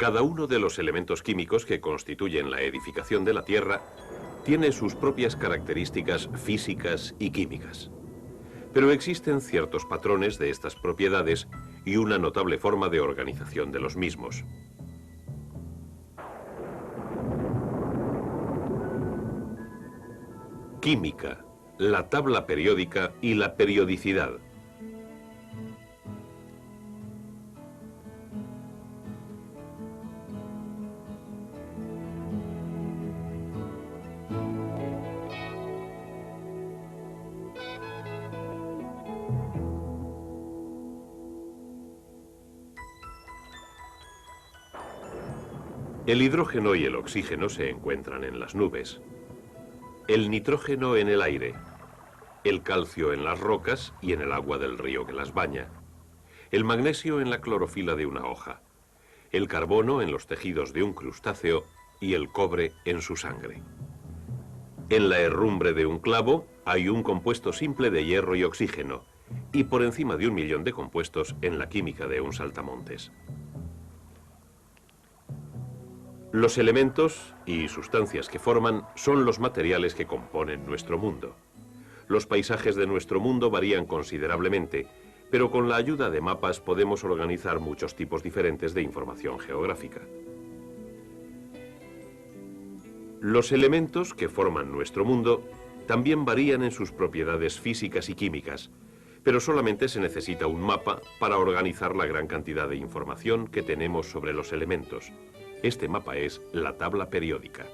Cada uno de los elementos químicos que constituyen la edificación de la Tierra tiene sus propias características físicas y químicas. Pero existen ciertos patrones de estas propiedades y una notable forma de organización de los mismos. Química, la tabla periódica y la periodicidad. El hidrógeno y el oxígeno se encuentran en las nubes, el nitrógeno en el aire, el calcio en las rocas y en el agua del río que las baña, el magnesio en la clorofila de una hoja, el carbono en los tejidos de un crustáceo y el cobre en su sangre. En la herrumbre de un clavo hay un compuesto simple de hierro y oxígeno, y por encima de 1 millón de compuestos en la química de un saltamontes. Los elementos y sustancias que forman son los materiales que componen nuestro mundo. Los paisajes de nuestro mundo varían considerablemente, pero con la ayuda de mapas podemos organizar muchos tipos diferentes de información geográfica. Los elementos que forman nuestro mundo también varían en sus propiedades físicas y químicas, pero solamente se necesita un mapa para organizar la gran cantidad de información que tenemos sobre los elementos. Este mapa es la tabla periódica.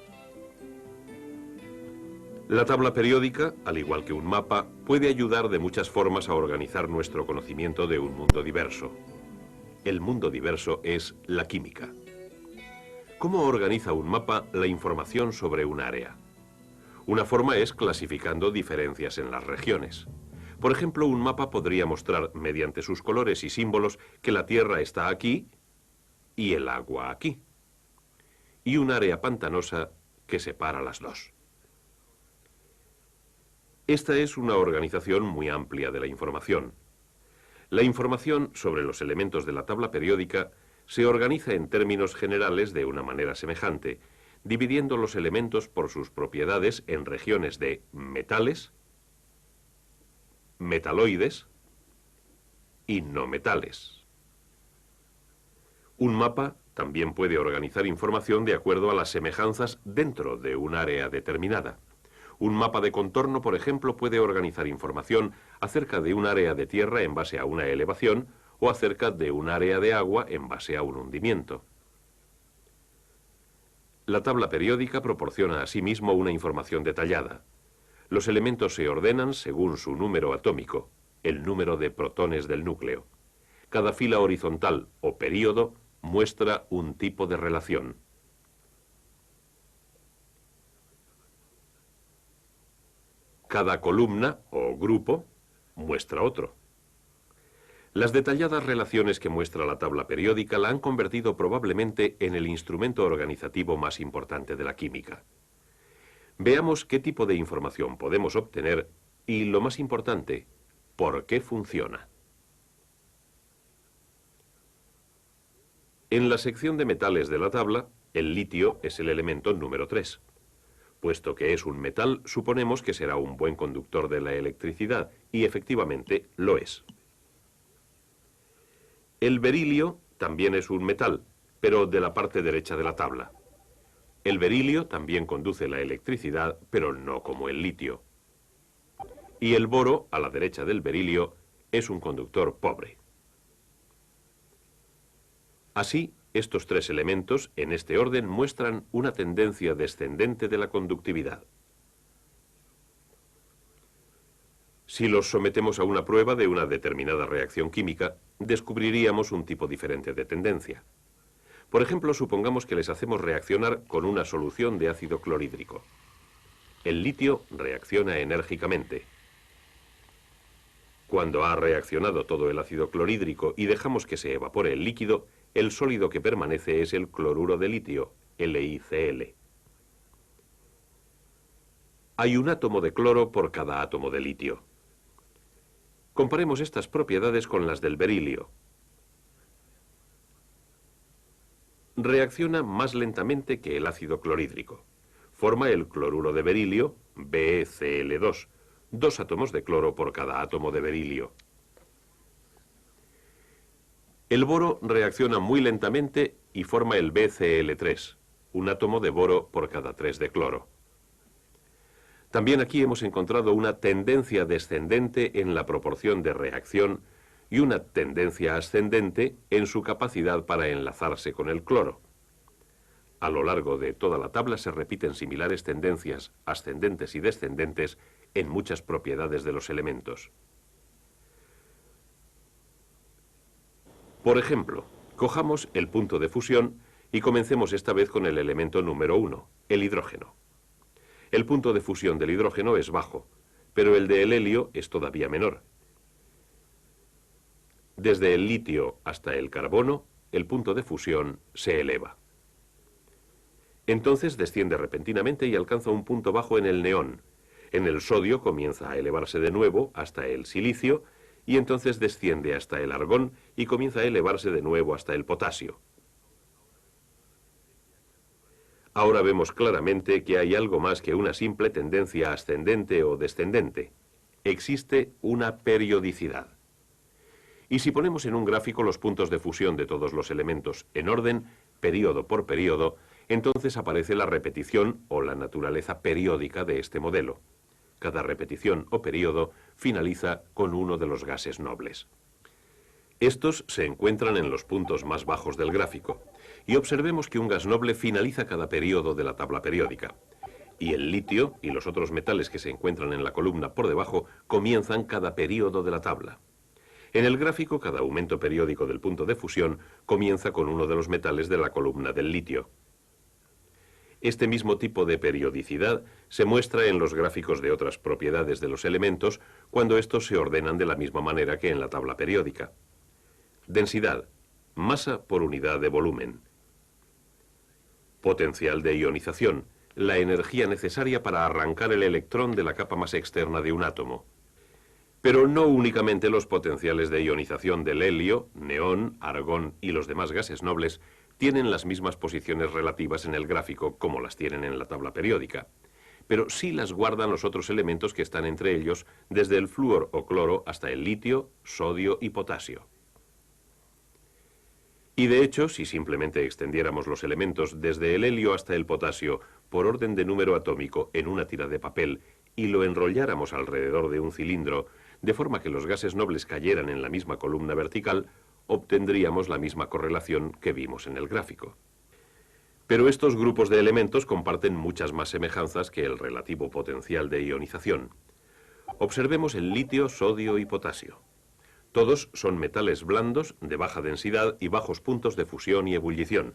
La tabla periódica, al igual que un mapa, puede ayudar de muchas formas a organizar nuestro conocimiento de un mundo diverso. El mundo diverso es la química. ¿Cómo organiza un mapa la información sobre un área? Una forma es clasificando diferencias en las regiones. Por ejemplo, un mapa podría mostrar, mediante sus colores y símbolos, que la Tierra está aquí y el agua aquí, y un área pantanosa que separa las dos. Esta es una organización muy amplia de la información. La información sobre los elementos de la tabla periódica se organiza en términos generales de una manera semejante, dividiendo los elementos por sus propiedades en regiones de metales, metaloides y no metales. Un mapa también puede organizar información de acuerdo a las semejanzas dentro de un área determinada. Un mapa de contorno, por ejemplo, puede organizar información acerca de un área de tierra en base a una elevación o acerca de un área de agua en base a un hundimiento. La tabla periódica proporciona asimismo una información detallada. Los elementos se ordenan según su número atómico, el número de protones del núcleo. Cada fila horizontal o período muestra un tipo de relación. Cada columna o grupo muestra otro. Las detalladas relaciones que muestra la tabla periódica la han convertido probablemente en el instrumento organizativo más importante de la química. Veamos qué tipo de información podemos obtener y, lo más importante, por qué funciona. En la sección de metales de la tabla, el litio es el elemento número 3. Puesto que es un metal, suponemos que será un buen conductor de la electricidad, y efectivamente lo es. El berilio también es un metal, pero de la parte derecha de la tabla. El berilio también conduce la electricidad, pero no como el litio. Y el boro, a la derecha del berilio, es un conductor pobre. Así, estos tres elementos, en este orden, muestran una tendencia descendente de la conductividad. Si los sometemos a una prueba de una determinada reacción química, descubriríamos un tipo diferente de tendencia. Por ejemplo, supongamos que les hacemos reaccionar con una solución de ácido clorhídrico. El litio reacciona enérgicamente. Cuando ha reaccionado todo el ácido clorhídrico y dejamos que se evapore el líquido, el sólido que permanece es el cloruro de litio, LiCl. Hay un átomo de cloro por cada átomo de litio. Comparemos estas propiedades con las del berilio. reacciona más lentamente que el ácido clorhídrico. Forma el cloruro de berilio, BeCl2, 2 átomos de cloro por cada átomo de berilio. El boro reacciona muy lentamente y forma el BCl3, un átomo de boro por cada 3 de cloro. También aquí hemos encontrado una tendencia descendente en la proporción de reacción y una tendencia ascendente en su capacidad para enlazarse con el cloro. A lo largo de toda la tabla se repiten similares tendencias ascendentes y descendentes en muchas propiedades de los elementos. Por ejemplo, cojamos el punto de fusión y comencemos esta vez con el elemento número 1, el hidrógeno. El punto de fusión del hidrógeno es bajo, pero el del helio es todavía menor. Desde el litio hasta el carbono, el punto de fusión se eleva. Entonces desciende repentinamente y alcanza un punto bajo en el neón. En el sodio comienza a elevarse de nuevo hasta el silicio y entonces desciende hasta el argón y comienza a elevarse de nuevo hasta el potasio. Ahora vemos claramente que hay algo más que una simple tendencia ascendente o descendente. Existe una periodicidad. Y si ponemos en un gráfico los puntos de fusión de todos los elementos en orden, período por período, entonces aparece la repetición o la naturaleza periódica de este modelo. Cada repetición o período finaliza con uno de los gases nobles. Estos se encuentran en los puntos más bajos del gráfico, y observemos que un gas noble finaliza cada período de la tabla periódica, y el litio y los otros metales que se encuentran en la columna por debajo comienzan cada período de la tabla. En el gráfico, cada aumento periódico del punto de fusión comienza con uno de los metales de la columna del litio. Este mismo tipo de periodicidad se muestra en los gráficos de otras propiedades de los elementos cuando estos se ordenan de la misma manera que en la tabla periódica. Densidad, masa por unidad de volumen. Potencial de ionización, la energía necesaria para arrancar el electrón de la capa más externa de un átomo. Pero no únicamente los potenciales de ionización del helio, neón, argón y los demás gases nobles tienen las mismas posiciones relativas en el gráfico como las tienen en la tabla periódica, pero sí las guardan los otros elementos que están entre ellos, desde el flúor o cloro hasta el litio, sodio y potasio. Y de hecho, si simplemente extendiéramos los elementos desde el helio hasta el potasio por orden de número atómico en una tira de papel y lo enrolláramos alrededor de un cilindro, de forma que los gases nobles cayeran en la misma columna vertical, obtendríamos la misma correlación que vimos en el gráfico. Pero estos grupos de elementos comparten muchas más semejanzas que el relativo potencial de ionización. Observemos el litio, sodio y potasio. Todos son metales blandos, de baja densidad y bajos puntos de fusión y ebullición.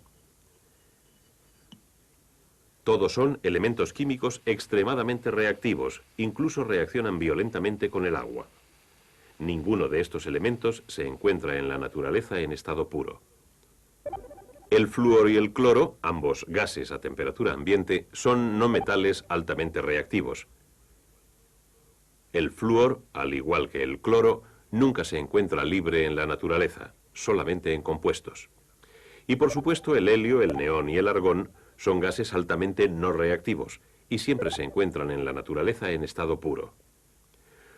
Todos son elementos químicos extremadamente reactivos, incluso reaccionan violentamente con el agua. Ninguno de estos elementos se encuentra en la naturaleza en estado puro. El flúor y el cloro, ambos gases a temperatura ambiente, son no metales altamente reactivos. El flúor, al igual que el cloro, nunca se encuentra libre en la naturaleza, solamente en compuestos. Y por supuesto el helio, el neón y el argón son gases altamente no reactivos y siempre se encuentran en la naturaleza en estado puro.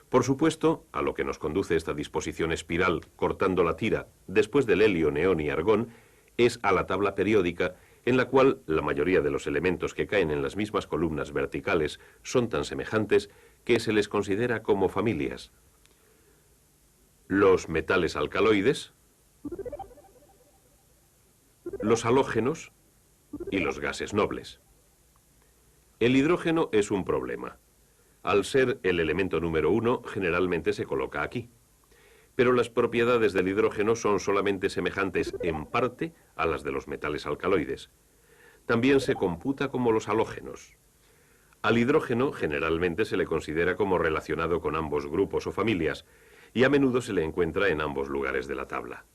Por supuesto, a lo que nos conduce esta disposición espiral cortando la tira después del helio, neón y argón es a la tabla periódica en la cual la mayoría de los elementos que caen en las mismas columnas verticales son tan semejantes que se les considera como familias. Los metales alcaloides, los halógenos y los gases nobles. El hidrógeno es un problema. Al ser el elemento número 1, generalmente se coloca aquí. Pero las propiedades del hidrógeno son solamente semejantes en parte a las de los metales alcaloides. También se computa como los halógenos. Al hidrógeno generalmente se le considera como relacionado con ambos grupos o familias, y a menudo se le encuentra en ambos lugares de la tabla.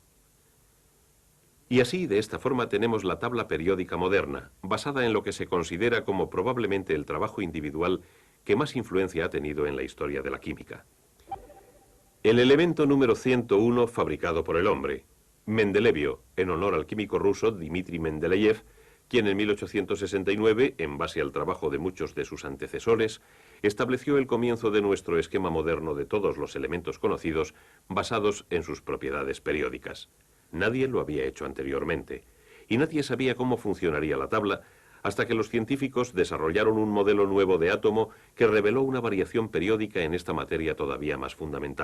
Y así, de esta forma, tenemos la tabla periódica moderna, basada en lo que se considera como probablemente el trabajo individual que más influencia ha tenido en la historia de la química. El elemento número 101 fabricado por el hombre, Mendelevio, en honor al químico ruso Dmitri Mendeleev, quien en 1869, en base al trabajo de muchos de sus antecesores, estableció el comienzo de nuestro esquema moderno de todos los elementos conocidos basados en sus propiedades periódicas. Nadie lo había hecho anteriormente, y nadie sabía cómo funcionaría la tabla hasta que los científicos desarrollaron un modelo nuevo de átomo que reveló una variación periódica en esta materia todavía más fundamental.